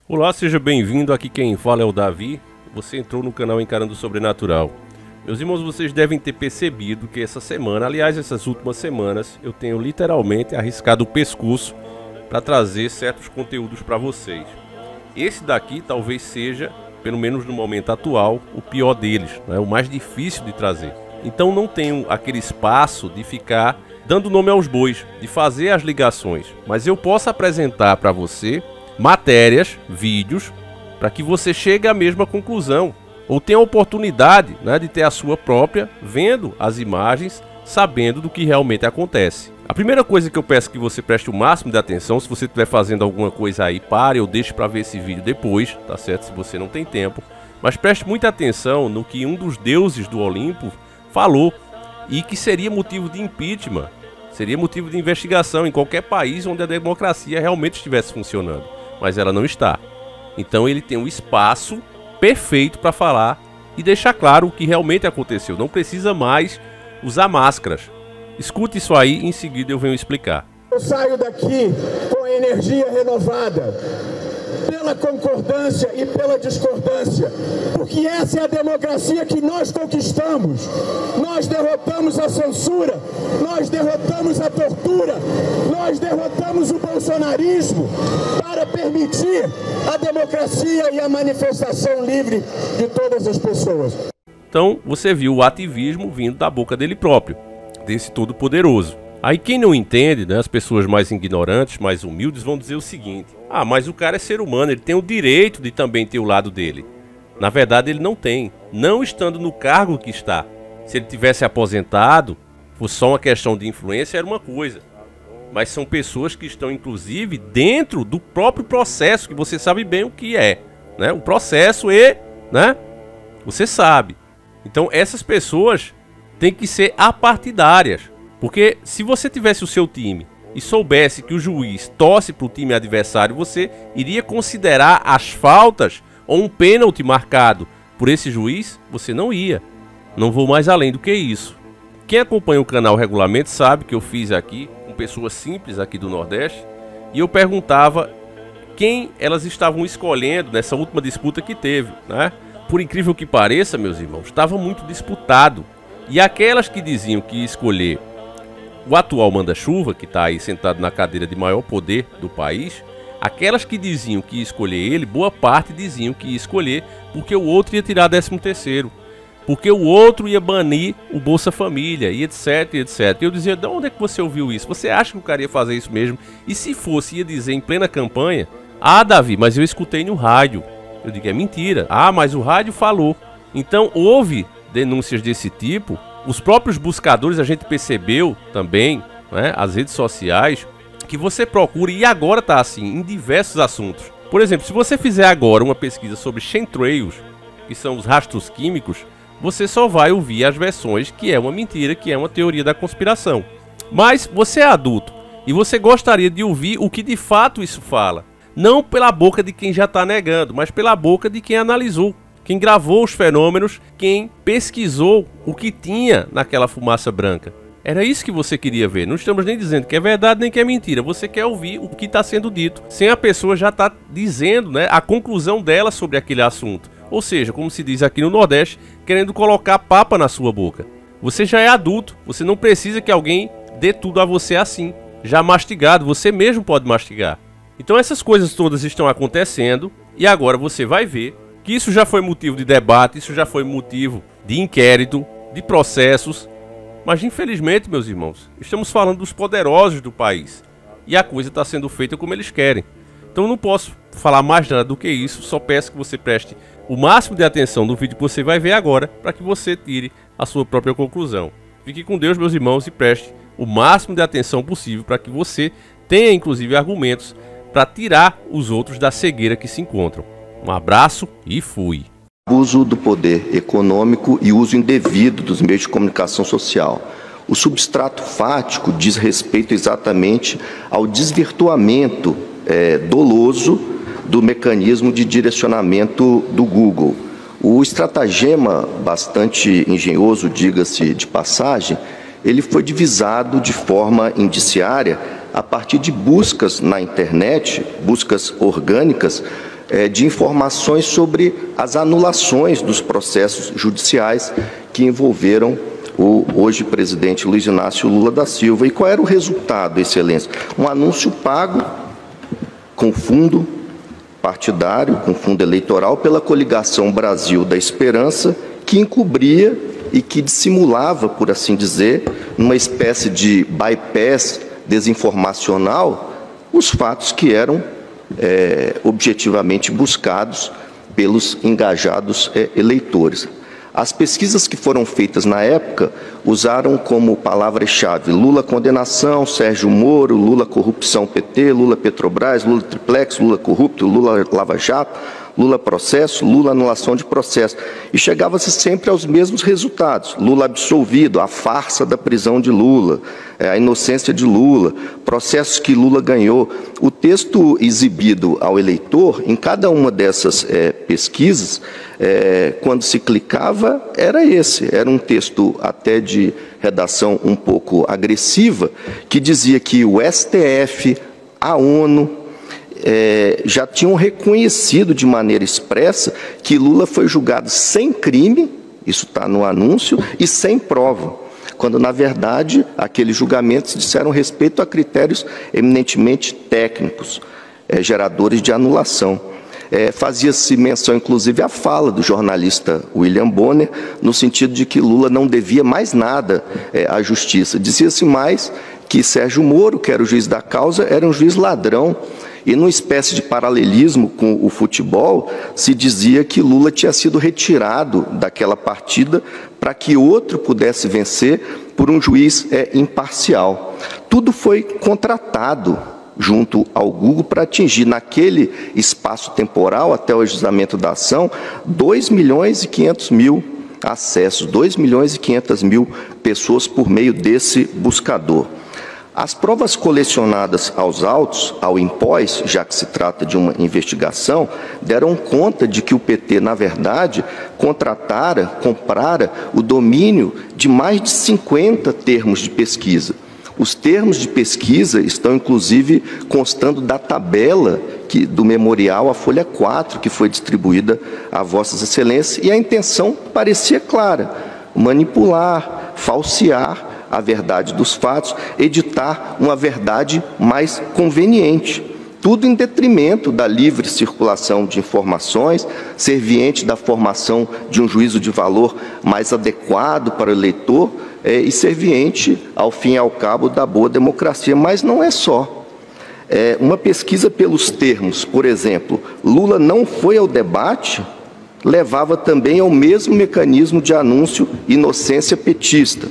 Olá, seja bem-vindo, aqui quem fala é o Davi. Você entrou no canal Encarando o Sobrenatural. Meus irmãos, vocês devem ter percebido que essa semana, aliás, essas últimas semanas, eu tenho literalmente arriscado o pescoço para trazer certos conteúdos para vocês. Esse daqui talvez seja, pelo menos no momento atual, o pior deles, né? O mais difícil de trazer. Então não tenho aquele espaço de ficar dando nome aos bois, de fazer as ligações, mas eu posso apresentar para você matérias, vídeos, para que você chegue à mesma conclusão, ou tenha a oportunidade, né, de ter a sua própria, vendo as imagens, sabendo do que realmente acontece. A primeira coisa que eu peço que você preste o máximo de atenção, se você estiver fazendo alguma coisa aí, pare ou deixe para ver esse vídeo depois, tá certo? Se você não tem tempo, mas preste muita atenção no que um dos deuses do Olimpo falou, e que seria motivo de impeachment, seria motivo de investigação em qualquer país onde a democracia realmente estivesse funcionando, mas ela não está. Então ele tem um espaço perfeito para falar e deixar claro o que realmente aconteceu. Não precisa mais usar máscaras. Escute isso aí e em seguida eu venho explicar. Eu saio daqui com a energia renovada, pela concordância e pela discordância, porque essa é a democracia que nós conquistamos. Nós derrotamos a censura, nós derrotamos a tortura, nós derrotamos o bolsonarismo para permitir a democracia e a manifestação livre de todas as pessoas. Então você viu o ativismo vindo da boca dele próprio, desse todo-poderoso. Aí quem não entende, né, as pessoas mais ignorantes, mais humildes, vão dizer o seguinte: ah, mas o cara é ser humano, ele tem o direito de também ter o lado dele. Na verdade ele não tem, não estando no cargo que está. Se ele tivesse aposentado, fosse só uma questão de influência, era uma coisa. Mas são pessoas que estão inclusive dentro do próprio processo, que você sabe bem o que é, né? O processo né? Você sabe. Então essas pessoas têm que ser apartidárias. Porque se você tivesse o seu time e soubesse que o juiz torce para o time adversário, você iria considerar as faltas ou um pênalti marcado por esse juiz? Você não ia. Não vou mais além do que isso. Quem acompanha o canal regularmente sabe que eu fiz aqui com pessoas simples aqui do Nordeste e eu perguntava quem elas estavam escolhendo nessa última disputa que teve, né? Por incrível que pareça, meus irmãos, estava muito disputado. E aquelas que diziam que ia escolher o atual manda-chuva, que está aí sentado na cadeira de maior poder do país, aquelas que diziam que ia escolher ele, boa parte diziam que ia escolher porque o outro ia tirar 13º, porque o outro ia banir o Bolsa Família, e etc, etc. E eu dizia: de onde é que você ouviu isso? Você acha que o cara ia fazer isso mesmo? E se fosse, ia dizer em plena campanha: ah, Davi, mas eu escutei no rádio. Eu digo: é mentira. Ah, mas o rádio falou. Então houve denúncias desse tipo. Os próprios buscadores, a gente percebeu também, né, as redes sociais, que você procura, e agora tá assim, em diversos assuntos. Por exemplo, se você fizer agora uma pesquisa sobre chemtrails, que são os rastros químicos, você só vai ouvir as versões que é uma mentira, que é uma teoria da conspiração. Mas você é adulto e você gostaria de ouvir o que de fato isso fala. Não pela boca de quem já está negando, mas pela boca de quem analisou, quem gravou os fenômenos, quem pesquisou o que tinha naquela fumaça branca. Era isso que você queria ver. Não estamos nem dizendo que é verdade nem que é mentira. Você quer ouvir o que está sendo dito, sem a pessoa já estar dizendo, né, a conclusão dela sobre aquele assunto. Ou seja, como se diz aqui no Nordeste, querendo colocar papa na sua boca. Você já é adulto, você não precisa que alguém dê tudo a você assim. Já mastigado, você mesmo pode mastigar. Então essas coisas todas estão acontecendo e agora você vai ver que isso já foi motivo de debate, isso já foi motivo de inquérito, de processos. Mas infelizmente, meus irmãos, estamos falando dos poderosos do país. E a coisa está sendo feita como eles querem. Então eu não posso falar mais nada do que isso, só peço que você preste o máximo de atenção no vídeo que você vai ver agora, para que você tire a sua própria conclusão. Fique com Deus, meus irmãos, e preste o máximo de atenção possível para que você tenha inclusive argumentos para tirar os outros da cegueira que se encontram. Um abraço e fui. Abuso do poder econômico e uso indevido dos meios de comunicação social. O substrato fático diz respeito exatamente ao desvirtuamento doloso do mecanismo de direcionamento do Google. O estratagema, bastante engenhoso, diga-se de passagem, ele foi divisado de forma indiciária a partir de buscas na internet, buscas orgânicas, de informações sobre as anulações dos processos judiciais que envolveram o hoje presidente Luiz Inácio Lula da Silva. E qual era o resultado, Excelência? Um anúncio pago com fundo partidário, com fundo eleitoral, pela coligação Brasil da Esperança, que encobria e que dissimulava, por assim dizer, numa espécie de bypass desinformacional, os fatos que eram objetivamente buscados pelos engajados eleitores. As pesquisas que foram feitas na época usaram como palavra-chave Lula condenação, Sérgio Moro, Lula corrupção PT, Lula Petrobras, Lula triplex, Lula corrupto, Lula Lava Jato, Lula processo, Lula anulação de processo. E chegava-se sempre aos mesmos resultados. Lula absolvido, a farsa da prisão de Lula, a inocência de Lula, processos que Lula ganhou. O texto exibido ao eleitor, em cada uma dessas pesquisas, quando se clicava, era esse. Era um texto até de redação um pouco agressiva, que dizia que o STF, a ONU, já tinham reconhecido de maneira expressa que Lula foi julgado sem crime, isso está no anúncio, e sem prova, quando, na verdade, aqueles julgamentos disseram respeito a critérios eminentemente técnicos, geradores de anulação. Fazia-se menção, inclusive, à fala do jornalista William Bonner, no sentido de que Lula não devia mais nada à justiça. Dizia-se mais que Sérgio Moro, que era o juiz da causa, era um juiz ladrão. E, numa espécie de paralelismo com o futebol, se dizia que Lula tinha sido retirado daquela partida para que outro pudesse vencer por um juiz imparcial. Tudo foi contratado junto ao Google para atingir, naquele espaço temporal, até o ajuizamento da ação, 2.500.000 acessos, 2.500.000 pessoas por meio desse buscador. As provas colecionadas aos autos, ao INPOS, já que se trata de uma investigação, deram conta de que o PT, na verdade, comprara o domínio de mais de 50 termos de pesquisa. Os termos de pesquisa estão, inclusive, constando da tabela do memorial, a folha 4, que foi distribuída a Vossas Excelências, e a intenção parecia clara: manipular, falsear a verdade dos fatos, editar uma verdade mais conveniente. Tudo em detrimento da livre circulação de informações, serviente da formação de um juízo de valor mais adequado para o eleitor e serviente, ao fim e ao cabo, da boa democracia. Mas não é só. Uma pesquisa pelos termos, por exemplo, Lula não foi ao debate, levava também ao mesmo mecanismo de anúncio inocência petista.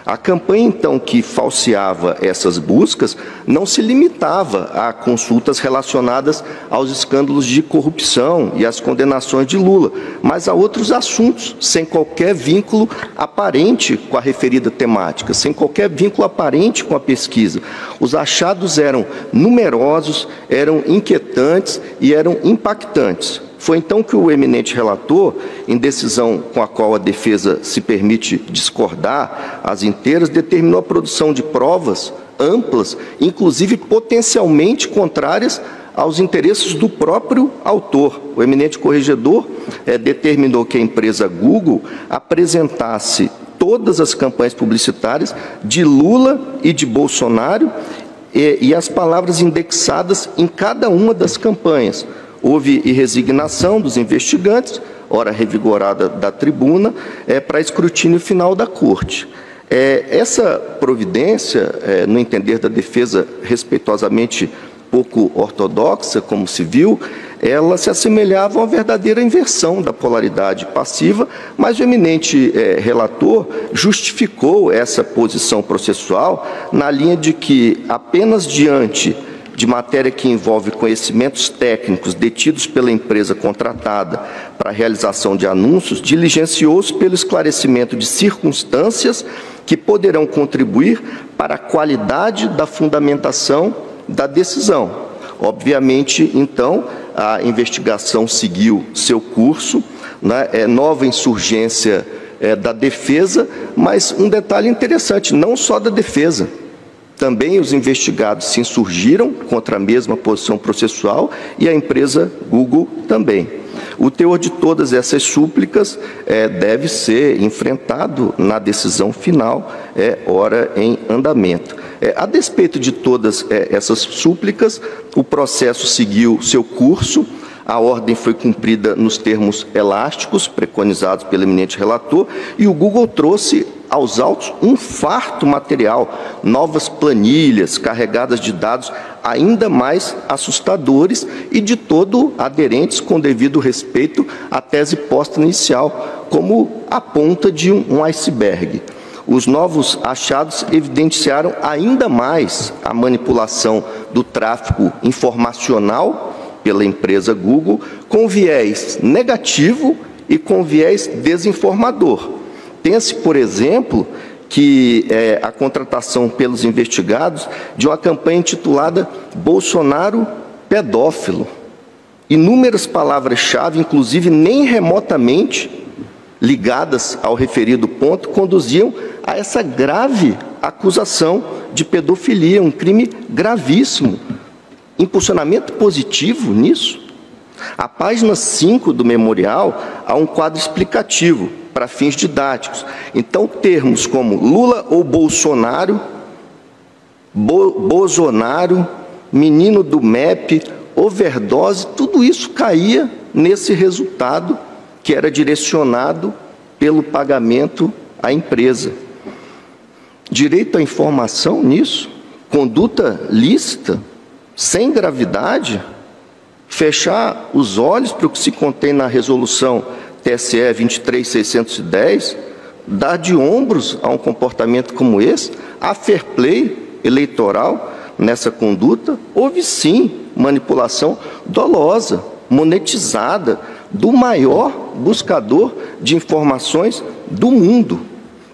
A campanha, então, que falseava essas buscas não se limitava a consultas relacionadas aos escândalos de corrupção e às condenações de Lula, mas a outros assuntos, sem qualquer vínculo aparente com a referida temática, sem qualquer vínculo aparente com a pesquisa. Os achados eram numerosos, eram inquietantes e eram impactantes. Foi então que o eminente relator, em decisão com a qual a defesa se permite discordar às inteiras, determinou a produção de provas amplas, inclusive potencialmente contrárias aos interesses do próprio autor. O eminente corregedor determinou que a empresa Google apresentasse todas as campanhas publicitárias de Lula e de Bolsonaro e as palavras indexadas em cada uma das campanhas. Houve resignação dos investigantes, ora revigorada da tribuna, para escrutínio final da Corte. Essa providência, no entender da defesa respeitosamente pouco ortodoxa, como se viu, ela se assemelhava a uma verdadeira inversão da polaridade passiva, mas o eminente relator justificou essa posição processual na linha de que apenas diante de matéria que envolve conhecimentos técnicos detidos pela empresa contratada para a realização de anúncios, diligenciou-se pelo esclarecimento de circunstâncias que poderão contribuir para a qualidade da fundamentação da decisão. Obviamente, então, a investigação seguiu seu curso, né, nova insurgência da defesa, mas um detalhe interessante, não só da defesa. Também os investigados se insurgiram contra a mesma posição processual e a empresa Google também. O teor de todas essas súplicas deve ser enfrentado na decisão final, ora em andamento. A despeito de todas essas súplicas, o processo seguiu seu curso, a ordem foi cumprida nos termos elásticos preconizados pelo eminente relator e o Google trouxe aos autos um farto material, novas planilhas carregadas de dados ainda mais assustadores e de todo aderentes com devido respeito à tese posta inicial, como a ponta de um iceberg. Os novos achados evidenciaram ainda mais a manipulação do tráfego informacional pela empresa Google, com viés negativo e com viés desinformador. Pense, por exemplo, que a contratação pelos investigados de uma campanha intitulada Bolsonaro Pedófilo. Inúmeras palavras-chave, inclusive nem remotamente ligadas ao referido ponto, conduziam a essa grave acusação de pedofilia, um crime gravíssimo. Impulsionamento positivo nisso? A página 5 do memorial há um quadro explicativo para fins didáticos. Então, termos como Lula ou Bolsonaro, Bolsonaro, menino do MEP, overdose, tudo isso caía nesse resultado que era direcionado pelo pagamento à empresa. Direito à informação nisso? Conduta lícita? Sem gravidade, fechar os olhos para o que se contém na resolução TSE 23610, dar de ombros a um comportamento como esse, há fair play eleitoral nessa conduta, houve sim manipulação dolosa, monetizada, do maior buscador de informações do mundo,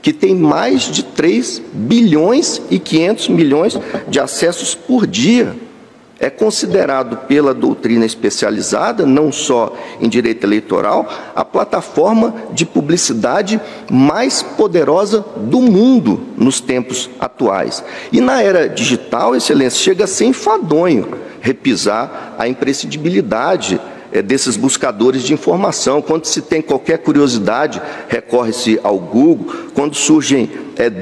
que tem mais de 3 bilhões e 500 milhões de acessos por dia. É considerado pela doutrina especializada, não só em direito eleitoral, a plataforma de publicidade mais poderosa do mundo nos tempos atuais. E na era digital, Excelência, chega a ser enfadonho repisar a imprescindibilidade desses buscadores de informação. Quando se tem qualquer curiosidade, recorre-se ao Google. Quando surgem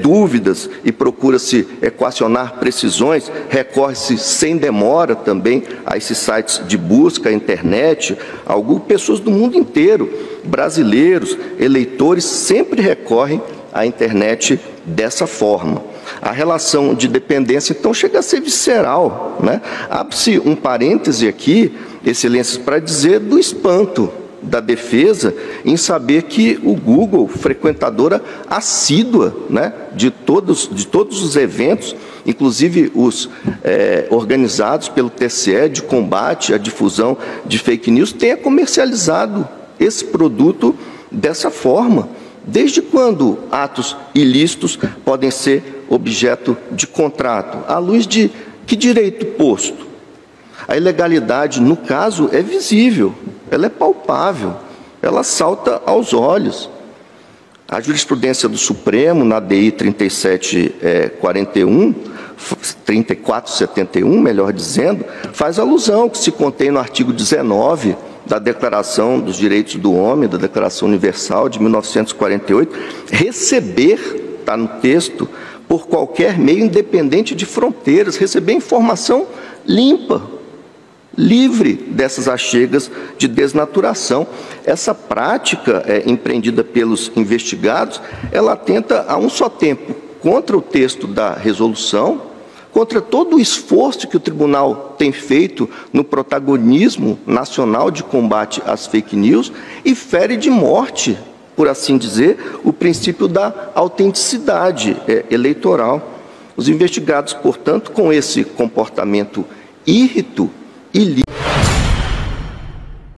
dúvidas e procura-se equacionar precisões, recorre-se sem demora também a esses sites de busca, a internet, ao Google. Pessoas do mundo inteiro, brasileiros, eleitores, sempre recorrem à internet dessa forma. A relação de dependência, então, chega a ser visceral, né? Abre-se um parêntese aqui, Excelências, para dizer do espanto da defesa em saber que o Google, frequentadora assídua, né, de todos os eventos, inclusive os organizados pelo TSE de combate à difusão de fake news, tenha comercializado esse produto dessa forma. Desde quando atos ilícitos podem ser objeto de contrato? À luz de que direito posto? A ilegalidade, no caso, é visível, ela é palpável, ela salta aos olhos. A jurisprudência do Supremo, na DI 3471, melhor dizendo, faz alusão que se contém no artigo 19 da Declaração dos Direitos do Homem, da Declaração Universal de 1948, receber, está no texto, por qualquer meio independente de fronteiras, receber informação limpa, livre dessas achegas de desnaturação. Essa prática empreendida pelos investigados, ela atenta a um só tempo contra o texto da resolução, contra todo o esforço que o tribunal tem feito no protagonismo nacional de combate às fake news e fere de morte, por assim dizer, o princípio da autenticidade eleitoral. Os investigados, portanto, com esse comportamento írrito e